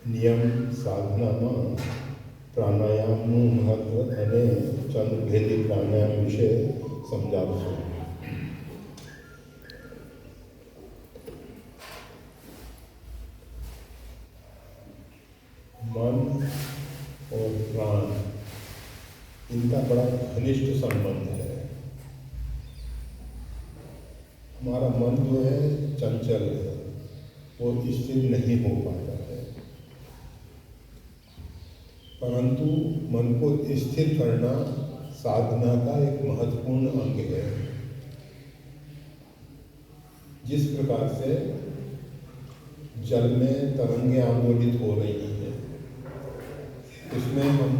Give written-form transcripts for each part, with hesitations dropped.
નિયમ સાધનામાં પ્રાણાયામનું મહત્વ અને ચંદ્રભેદી પ્રાણાયામ વિશે સમજાવશું. मन और प्राण इनका बड़ा घनिष्ठ संबंध है. हमारा मन जो है चंचल है, वो स्थिर नहीं हो पाता है, परंतु मन को स्थिर करना साधना का एक महत्वपूर्ण अंग है. जिस प्रकार से जल में तरंगें आंदोलित हो रही हैं, उसमें हम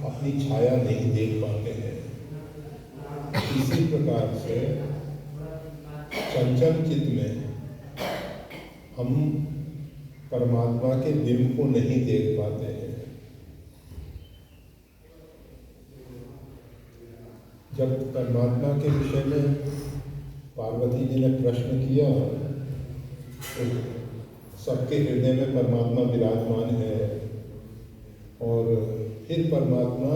अपनी छाया नहीं देख पाते हैं. इसी प्रकार से चंचल चित्त में हम परमात्मा के बिंब को नहीं देख पाते हैं. जब परमात्मा के विषय में पार्वती जी ने प्रश्न किया तो सबके हृदय में परमात्मा विराजमान है, और फिर परमात्मा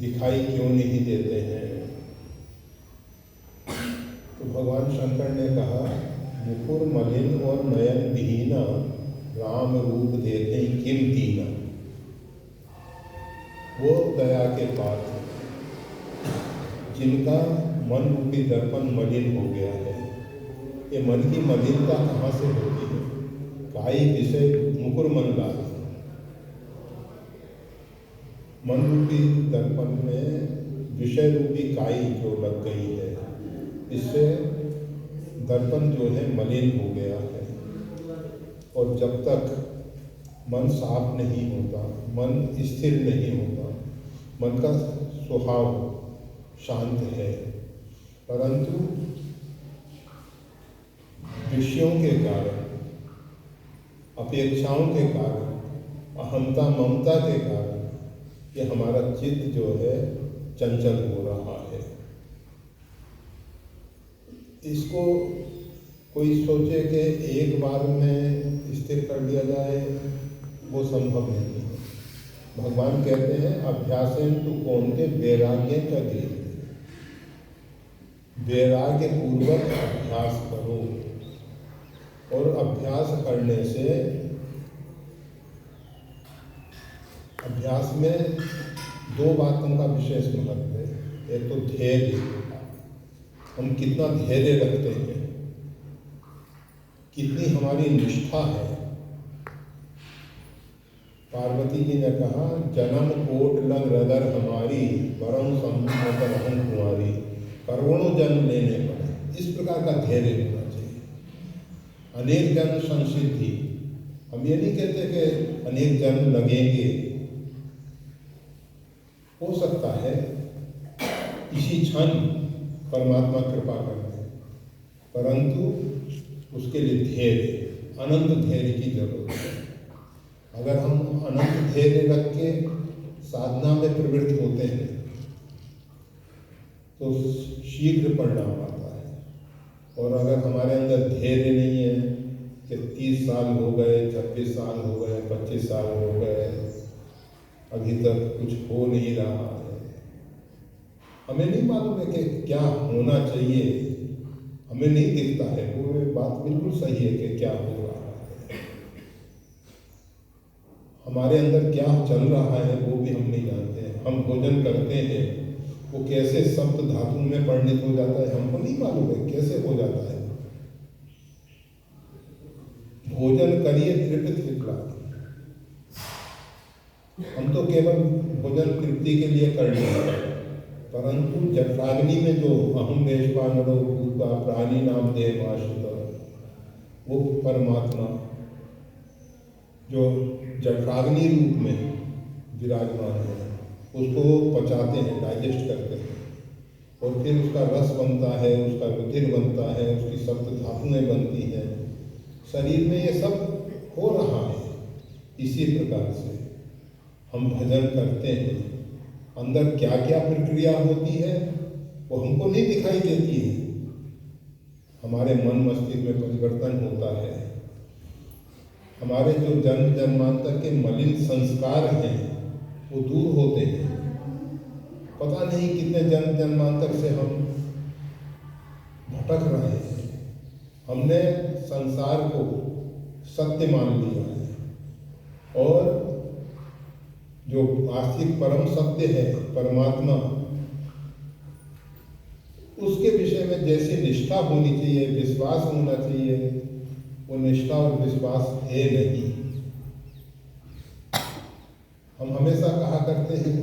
दिखाई क्यों नहीं देते हैं? तो भगवान शंकर ने कहा, मुकुर मलिन और नयन विहीना राम रूप देते किम दीना. वो दया के पात्र जिनका मन रूपी दर्पण मलिन हो गया है. ये मन की मलिनता कहाँ से होती है? काई विषय मुकुर मन लागे. मन रूपी दर्पण में विषय रूपी काई जो लग गई है, इससे दर्पण जो है मलिन हो गया है. और जब तक मन साफ नहीं होता, मन स्थिर नहीं होता, मन का स्वभाव शांत है, परंतु विषयों के कारण, अपेक्षाओं के कारण, अहंता ममता के कारण ये हमारा चित्त जो है चंचल हो रहा है. इसको कोई सोचे कि एक बार में स्थिर कर दिया जाए, वो संभव नहीं है. भगवान कहते हैं, अभ्यासेन तु कौन्ते वैराग्य च दीयते. वैराग्य पूर्वक अभ्यास करो, और अभ्यास करने से अभ्यास में दो बातों का विशेष महत्व है. एक तो धैर्य, हम कितना धैर्य रखते हैं, कितनी हमारी निष्ठा है. पार्वती जी ने कहा, जन्म कोट लग रदर हमारी वरम सम्मत रहम कुंवारी. करोड़ों जन्म लेने पड़े. इस प्रकार का धैर्य होना चाहिए. अनेक जन्म संसिद्धि, हम ये नहीं कहते कि अनेक जन्म लगेंगे. हो सकता है इसी क्षण परमात्मा कृपा करते, परंतु उसके लिए धैर्य, अनंत धैर्य की जरूरत है. अगर हम अनंत धैर्य रख के साधना में प्रवृत्त होते हैं तो शीघ्र परिणाम आता है. और अगर हमारे अंदर धैर्य नहीं है कि 30 साल हो गए, 26 साल हो गए, 25 साल हो गए, अभी तक कुछ हो नहीं रहा है, हमें नहीं मालूम है कि क्या होना चाहिए, हमें नहीं दिखता है. वो बात बिल्कुल सही है कि क्या हो रहा है, हमारे अंदर क्या चल रहा है वो भी हम नहीं जानते हैं. हम भोजन करते हैं, वो कैसे सप्त धातु में परिणित हो जाता है हमको नहीं मालूम है कैसे हो जाता है. भोजन करिए तृप्त चित्त. हम तो केवल भोजन तृप्ति के लिए कर लेते हैं, परंतु जठराग्नि में जो अहम वेशपानरो भूता प्राणी नाम देवाश्रित, वो परमात्मा जो जठराग्नि रूप में विराजमान है, उसको पचाते हैं, डाइजेस्ट करते हैं, और फिर उसका रस बनता है, उसका रुधिर बनता है, उसकी सप्त धातुएं बनती हैं. शरीर में ये सब हो रहा है. इसी प्रकार से हम भजन करते हैं, अंदर क्या क्या प्रक्रिया होती है वो हमको नहीं दिखाई देती है. हमारे मन मस्तिष्क में परिवर्तन होता है, हमारे जो जन्म जन्मांतर के मलिन संस्कार हैं वो दूर होते हैं। पता नहीं कितने जन्म जन्मांतर से हम भटक रहे हैं। हमने संसार को सत्य मान लिया है और जो वास्तविक परम सत्य है परमात्मा, उसके विषय में जैसी निष्ठा होनी चाहिए, विश्वास होना चाहिए, वो निष्ठा और विश्वास है नहीं। हम हमेशा कहा करते हैं,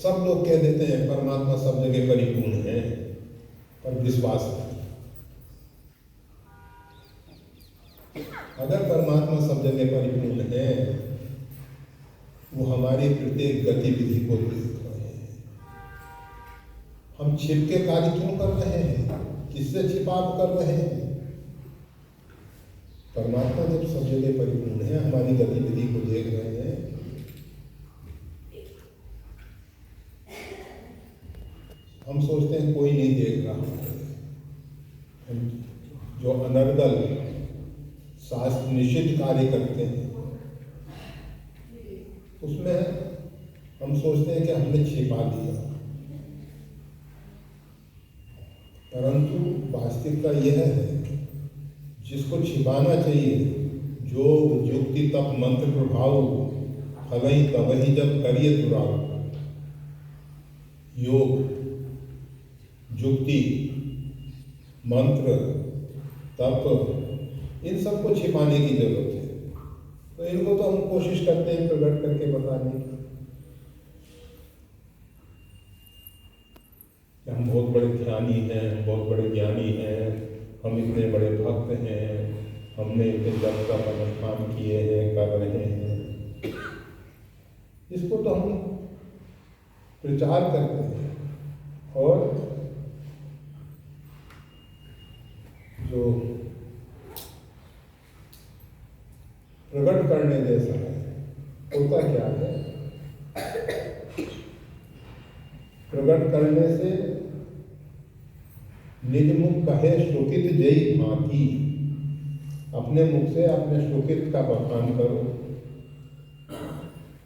सब लोग कह देते हैं परमात्मा सब जगह परिपूर्ण है, पर विश्वास नहीं। अगर परमात्मा सब जगह परिपूर्ण है, वो हमारी प्रत्येक गतिविधि को देख रहे हैं। हम छिप के कार्य क्यों कर रहे हैं? किससे छिपाव कर रहे हैं? परमात्मा जब सब जगह परिपूर्ण है, हमारी गतिविधि को देख रहे हैं, हम सोचते हैं कोई नहीं देख रहा। जो अनर्गल शास्त्र निषिद्ध कार्य करते हैं उसमें हम सोचते हैं कि हमने छिपा दिया, परंतु वास्तविकता यह है जिसको छिपाना चाहिए, जो युक्ति तप मंत्र प्रभाव फलई तबहि जब करिए दुराव। योग, युक्ति, मंत्र, तप, इन सबको छिपाने की जरूरत है। तो इनको तो हम कोशिश करते हैं प्रकट करके बताने की। हम बहुत बड़े ध्यानी हैं, हम बहुत बड़े ज्ञानी हैं, हम इतने बड़े भक्त हैं, हमने इतने जप का अनुष्ठान किए हैं, कर रहे हैं। इसको तो हम प्रचार करते हैं और जो प्रकट करने जैसा है, होता क्या है? प्रकट करने से निज मुख कहे श्लोकित जय भांति, अपने मुख से अपने श्लोकित का बखान करो,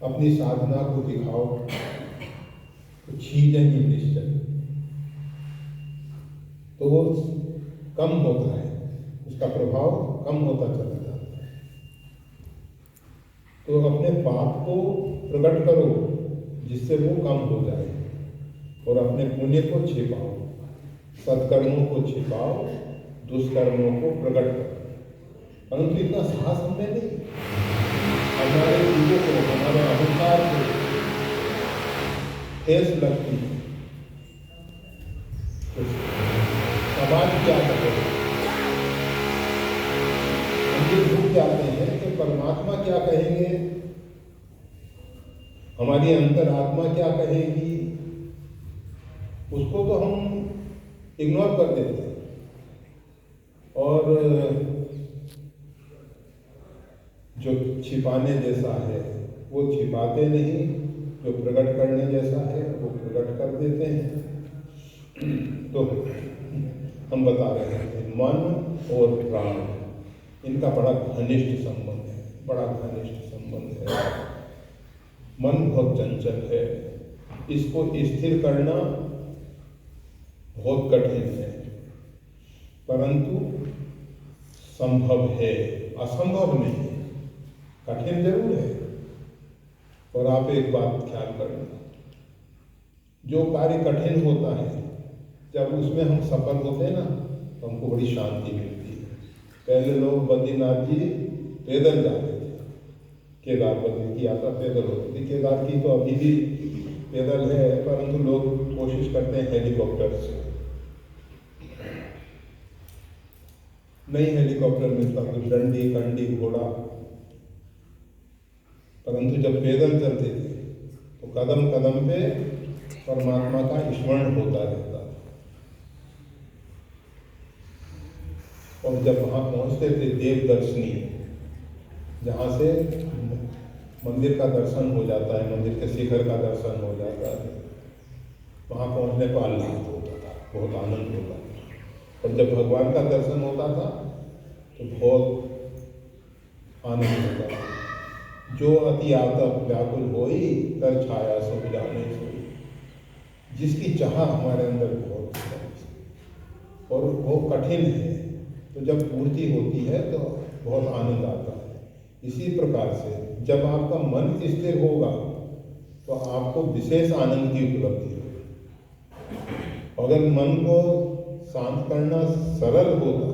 अपनी साधना को दिखाओ, तो छीजेंगी निश्चय। तो वो कम होता है, उसका प्रभाव कम होता चला जाता है। तो अपने पाप को प्रकट करो जिससे वो कम हो जाए, और अपने पुण्य को छिपाओ, सत्कर्मों को छिपाओ, दुष्कर्मों को प्रकट करो। परंतु इतना साहस हमने नहीं। हमारे ईगो को, हमारे अहंकार को ठेस लगती है तो समाज क्या करेगा? हम ये भूल जाते हैं कि परमात्मा क्या कहेंगे, हमारी अंतरात्मा क्या कहेगी, उसको तो हम इग्नोर कर देते हैं। और जो छिपाने जैसा है वो छिपाते नहीं, जो प्रकट करने जैसा है वो प्रकट कर देते हैं। तो हम बता रहे हैं मन और प्राण, इनका बड़ा घनिष्ठ संबंध है, बड़ा घनिष्ठ संबंध है। मन बहुत चंचल है, इसको स्थिर करना बहुत कठिन है, परंतु संभव है, असंभव नहीं है। कठिन जरूर है। और आप एक बात ख्याल करना, जो कार्य कठिन होता है जब उसमें हम सफल होते हैं ना, तो हमको बड़ी शांति मिलती है। पहले लोग बद्रीनाथ जी पैदल जाते थे, केदार बद्री की यात्रा पैदल होती थी। केदार की तो अभी भी पैदल है, परंतु लोग कोशिश करते हैं हेलीकॉप्टर से। नहीं हेलीकॉप्टर मिलता तो डंडी कंडी घोड़ा, परंतु जब पैदल चलते थे तो कदम कदम पे परमात्मा का स्मरण होता रहता था। और जब वहां पहुंचते थे देव दर्शनी, जहां से मंदिर का दर्शन हो जाता है, मंदिर के शिखर का दर्शन हो जाता है, वहां पहुंचने पर आह्लाद होता था, बहुत आनंद होता था। और जब भगवान का दर्शन होता था तो बहुत आनंद होता है। जो अति आतप व्याकुल होई कर छाया सब जाने सोई, जिसकी चाह हमारे अंदर बहुत है और वो कठिन है, तो जब पूर्ति होती है तो बहुत आनंद आता है। इसी प्रकार से जब आपका मन स्थिर होगा तो आपको विशेष आनंद की उपलब्धि होगी। अगर मन को शांत करना सरल होगा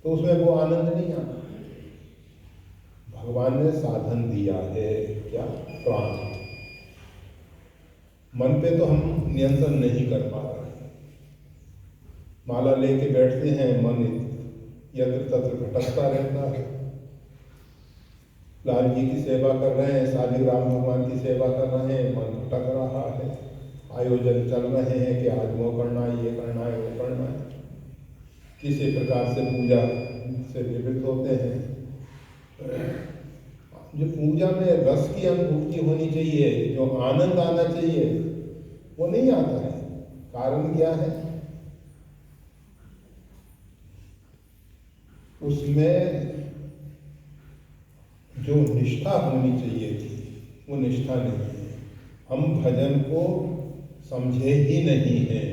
तो उसमें वो आनंद नहीं आता। भगवान ने साधन दिया है, क्या? प्राण। मन पे तो हम नियंत्रण नहीं कर पा रहे हैं। माला लेके बैठते हैं, मन यत्र तत्र भटकता रहता है। लाल जी की सेवा कर रहे हैं, शालिग्राम भगवान की सेवा कर रहे हैं, मन भटक रहा है। आयोजन चल रहे हैं कि आज वो करना है, ये करना है, वो करना है। किसी प्रकार से पूजा से विवृत होते हैं। जो पूजा में रस की अनुभूति होनी चाहिए, जो आनंद आना चाहिए, वो नहीं आता है। कारण क्या है? उसमें जो निष्ठा होनी चाहिए थी वो निष्ठा नहीं है। हम भजन को समझे ही नहीं है।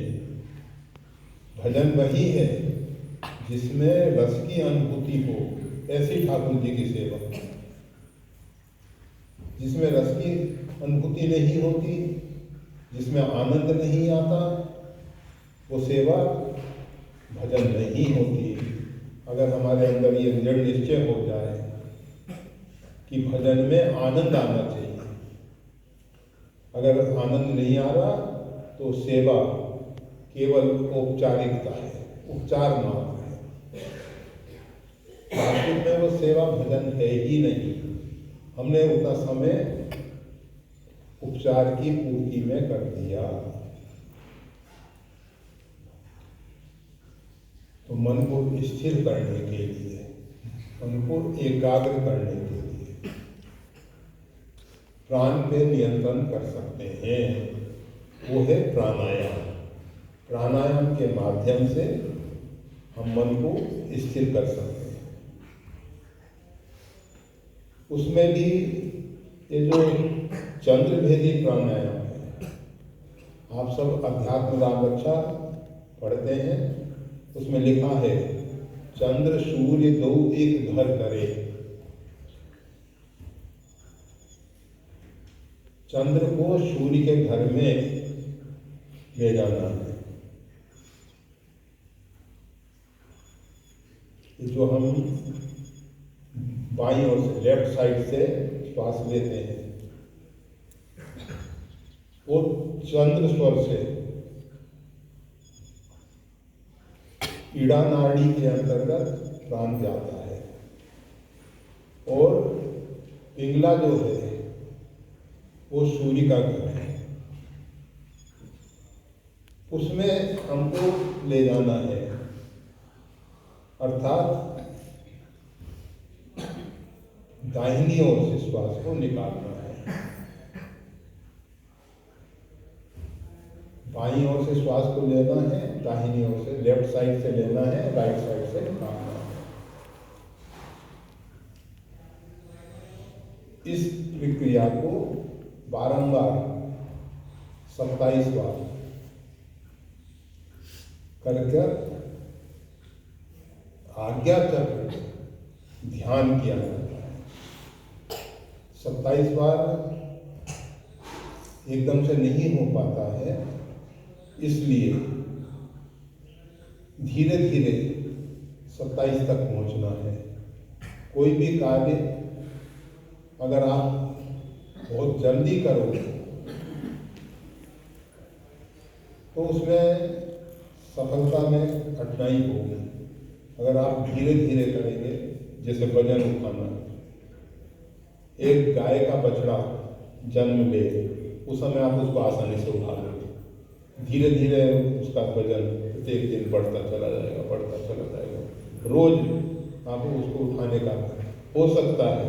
भजन वही है जिसमें रस की अनुभूति हो, ऐसी ठाकुर जी की सेवा। जिसमें रस की अनुभूति नहीं होती, जिसमें आनंद नहीं आता, वो सेवा भजन नहीं होती। अगर हमारे अंदर ये दृढ़ निश्चय हो जाए कि भजन में आनंद आना चाहिए, अगर आनंद नहीं आ रहा तो सेवा केवल औपचारिकता है, उपचार मात्र है। वास्तव में वो सेवा भजन है ही नहीं। हमने उतना समय उपचार की पूर्ति में कर दिया। तो मन को स्थिर करने के लिए, मन को एकाग्र करने के लिए प्राण पे नियंत्रण कर सकते हैं, वो है प्राणायाम। प्राणायाम के माध्यम से हम मन को स्थिर कर सकते हैं। उसमें भी ये जो चंद्रभेदी प्राणायाम है, आप सब अध्यात्म राम रक्षा पढ़ते हैं, उसमें लिखा है चंद्र सूर्य दो एक घर करे। चंद्र को सूर्य के घर में ले जाना है। जो हम बाईं ओर से, लेफ्ट साइड से श्वास लेते हैं, वो चंद्र स्वर से ईड़ा नाड़ी के अंतर्गत प्राण जाता है। और पिंगला जो है वो सूर्य का घर है, उसमें हमको ले जाना है। अर्थात दाहिनी ओर से श्वास को निकालना है, बाईं ओर से श्वास को लेना है, दाहिनी ओर से, लेफ्ट साइड से लेना है, राइट साइड से निकालना है। इस प्रक्रिया को बारंबार 27 बार कर आज्ञा चक्र ध्यान किया जाता है। 27 बार एकदम से नहीं हो पाता है, इसलिए धीरे धीरे 27 तक पहुंचना है। कोई भी कार्य अगर आप बहुत जल्दी करोगे तो उसमें सफलता में कठिनाई होगी। अगर आप धीरे धीरे करेंगे, जैसे वजन उठाना, एक गाय का बछड़ा जन्म ले, उस समय आप उसको आसानी से उठा लोगे। धीरे धीरे उसका वजन प्रत्येक दिन बढ़ता चला जाएगा, बढ़ता चला जाएगा। रोज आप उसको उठाने का हो सकता है,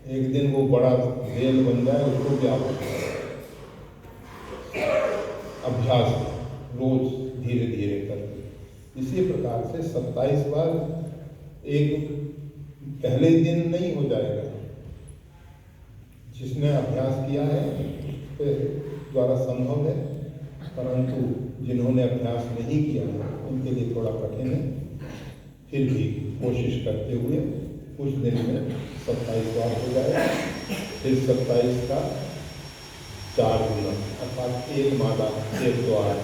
एक दिन वो बड़ा रेल बन जाए, उसको भी आप अभ्यास रोज धीरे धीरे करते। इसी प्रकार से 27 बार एक पहले दिन नहीं हो जाएगा। जिसने अभ्यास किया है उसके द्वारा संभव है, परंतु जिन्होंने अभ्यास नहीं किया है उनके लिए थोड़ा कठिन है। फिर भी कोशिश करते हुए कुछ दिन में 27 बार हो जाएगा। फिर 27 का 4 गुना अर्थात 1 माला 1 द्वार।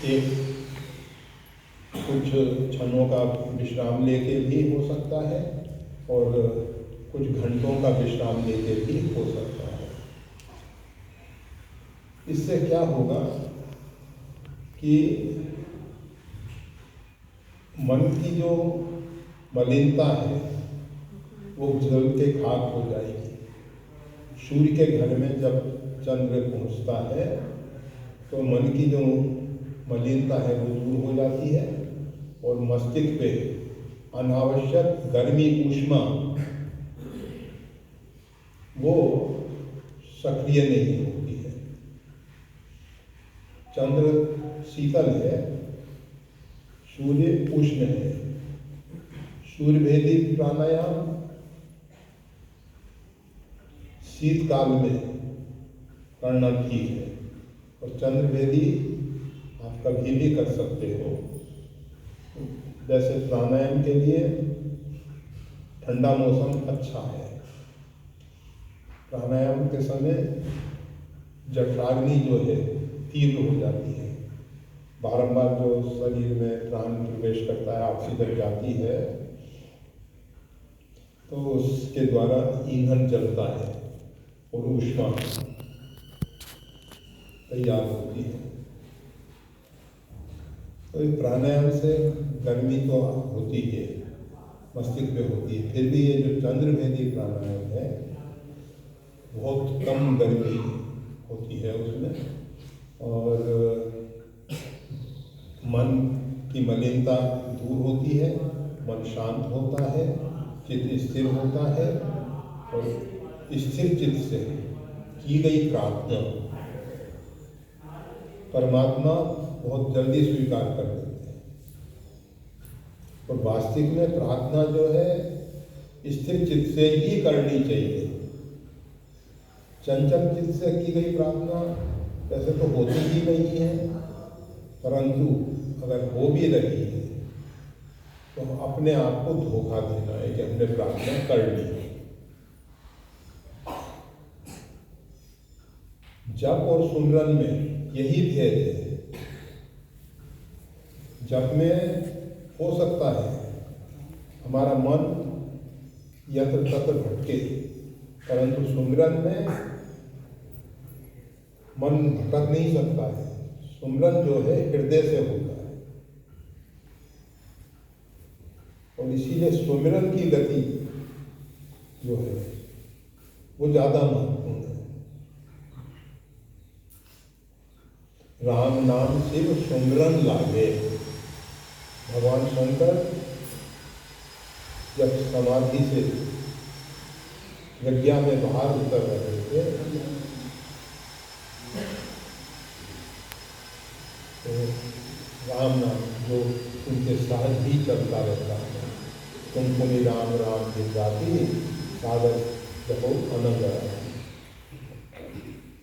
एक कुछ क्षणों का विश्राम लेके भी हो सकता है और कुछ घंटों का विश्राम लेके भी हो सकता है। इससे क्या होगा कि मन की जो मलिनता है वो जल के खाक हो जाएगी। सूर्य के घर में जब चंद्र पहुंचता है तो मन की जो मलिनता है वो दूर हो जाती है और मस्तिष्क पे अनावश्यक गर्मी ऊष्मा वो सक्रिय नहीं होती है। चंद्र शीतल है, सूर्य उष्ण है। सूर्यभेदी प्राणायाम शीतकाल में करना ठीक है और चंद्रभेदी आप कभी भी कर सकते हो। जैसे प्राणायाम के लिए ठंडा मौसम अच्छा है। प्राणायाम के समय जठराग्नि जो है तीव्र हो जाती है। बारंबार जो शरीर में प्राण प्रवेश करता है, ऑक्सीजन जाती है तो उसके द्वारा ईंधन जलता है और ऊष्मा तैयार होती है। तो इस प्राणायाम से गर्मी तो होती है, मस्तिष्क पे होती है। फिर भी ये जो चंद्रभेदी प्राणायाम है बहुत कम गर्मी होती है उसमें और मन की मलिनता दूर होती है, मन शांत होता है, चित्त स्थिर होता है और स्थिर चित्त से की गई प्रार्थना परमात्मा बहुत जल्दी स्वीकार कर देते हैं। और वास्तविक में प्रार्थना जो है स्थिर चित्त से ही करनी चाहिए। चंचल चित्त से की गई प्रार्थना वैसे तो होती ही नहीं है, परंतु अगर हो भी रही है तो अपने आप को धोखा देना है कि हमने प्रार्थना कर ली। जप और सुमरन में यही भेद है। जप में हो सकता है हमारा मन यत्र तत्र भटके, परंतु सुमरन में मन भटक नहीं सकता है। सुमरन जो है हृदय से होता है और इसीलिए सुमरन की गति जो है वो ज्यादा महत्वपूर्ण है। राम नाम शिव सुमरन लागे। भगवान शंकर जब समाधि से यज्ञ में बाहर उतर रहे थे तो राम नाम जो उनके साथ ही चलता रहता है, तुमकुनि राम राम जाति सागर जपो अनंग आराती।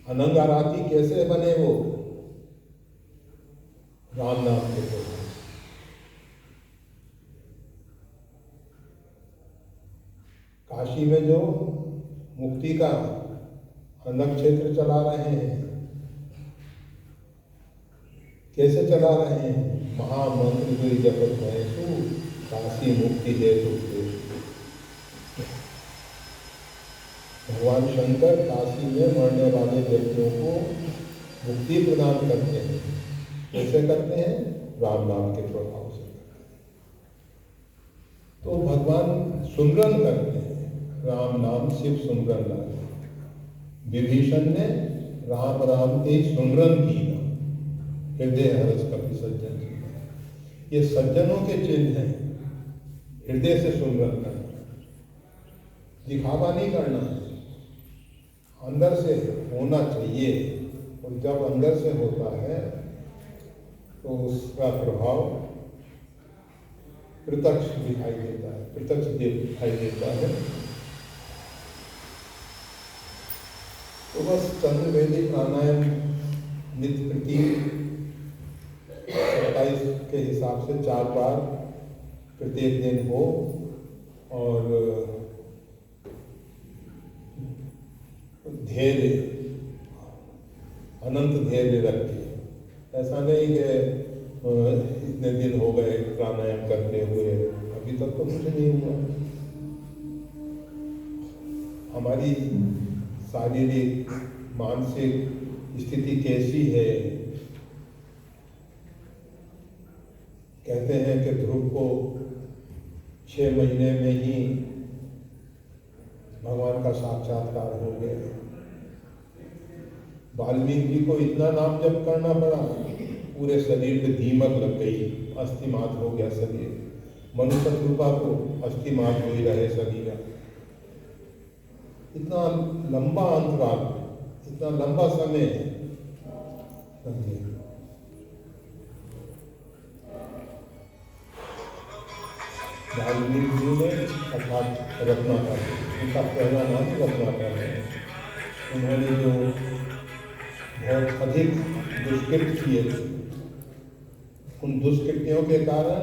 अनंग आराती कैसे बने वो? राम नाम के प्रभाव। काशी में जो मुक्ति का अनंग क्षेत्र चला रहे हैं, कैसे चला रहे हैं? महामंत्र जो जपत है तो काशी मुक्ति हेतु। भगवान शंकर काशी में मरने वाले व्यक्तियों को मुक्ति प्रदान करते हैं। कैसे करते हैं? राम नाम के प्रभाव से करते हैं। तो भगवान सुमरन करते हैं, राम नाम शिव सुमरन लागे। विभीषण ने राम राम के सुमरन की ना, हृदय हर्ष कपि सज्जन की। ये सज्जनों के चिन्ह हैं, हृदय से सुमरन करना, दिखावा नहीं करना है, अंदर से होना चाहिए। और जब अंदर से होता है तो उसका प्रभाव प्रत्यक्ष दिखाई देता है, प्रत्यक्ष दिखाई देता है। तो बस चंद्रवेदी प्राणायाम नित्य प्रति 27 के हिसाब से 4 बार प्रत्येक दिन हो और धैर्य, अनंत धैर्य रखे। ऐसा नहीं कि इतने दिन हो गए प्राणायाम करते हुए, अभी तक तो कुछ नहीं हुआ। हमारी शारीरिक मानसिक स्थिति कैसी है? कहते हैं कि ध्रुव को 6 महीने में ही भगवान का साक्षात्कार हो गया। वाल्मीकि जी को इतना नाम जप करना पड़ा, पूरे शरीर पे दीमक लग गई, अस्थिमात हो गया शरीर। मनुष्य रूपा को अस्थिमात हो ही रहे शरीर। इतना लंबा अंतराल, इतना लंबा समय समझिए। वाल्मीकि जी ने अर्थात रत्नाकर, उनका पहला नाम रत्नाकर है। उन्होंने जो बहुत अधिक दुष्कृत्य किए थे, उन दुष्कृत्यों के कारण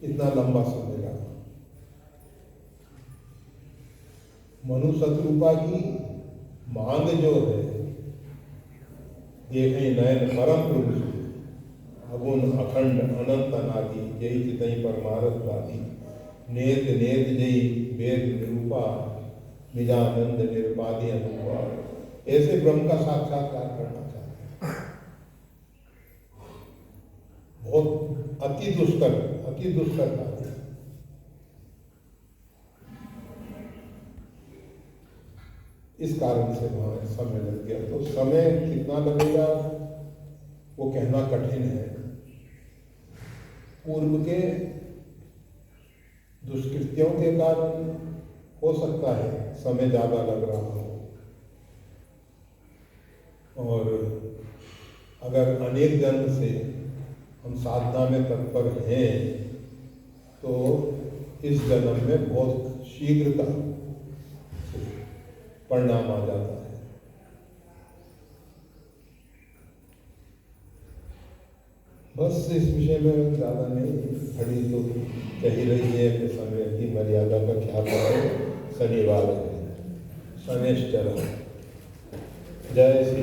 इतना लंबा समय लगा। मनु शत्रुपा की मांग जो है, देखें नयन परम पुरुष अगुण अखंड अनंत अनादि जय चितई परमारथ वादी नेत नेत जय वेद निरूपा निजानंद निर्पादी अनुपा। ऐसे ब्रह्म का साक्षात्कार करना चाहते हैं। बहुत अति दुष्कर कार्य। इस कारण से वहां समय लग गया। तो समय कितना लगेगा वो कहना कठिन है। पूर्व के दुष्कृत्यों के कारण हो सकता है समय ज्यादा लग रहा हो, और अगर अनेक जन्म से हम साधना में तत्पर हैं तो इस जन्म में बहुत शीघ्रता से परिणाम आ जाता है। बस इस विषय में ज़्यादा नहीं, घड़ी तो कह ही रही है कि समय की मर्यादा का ख्याल रखें। शनिवार है, शनिश्चर। जय श्री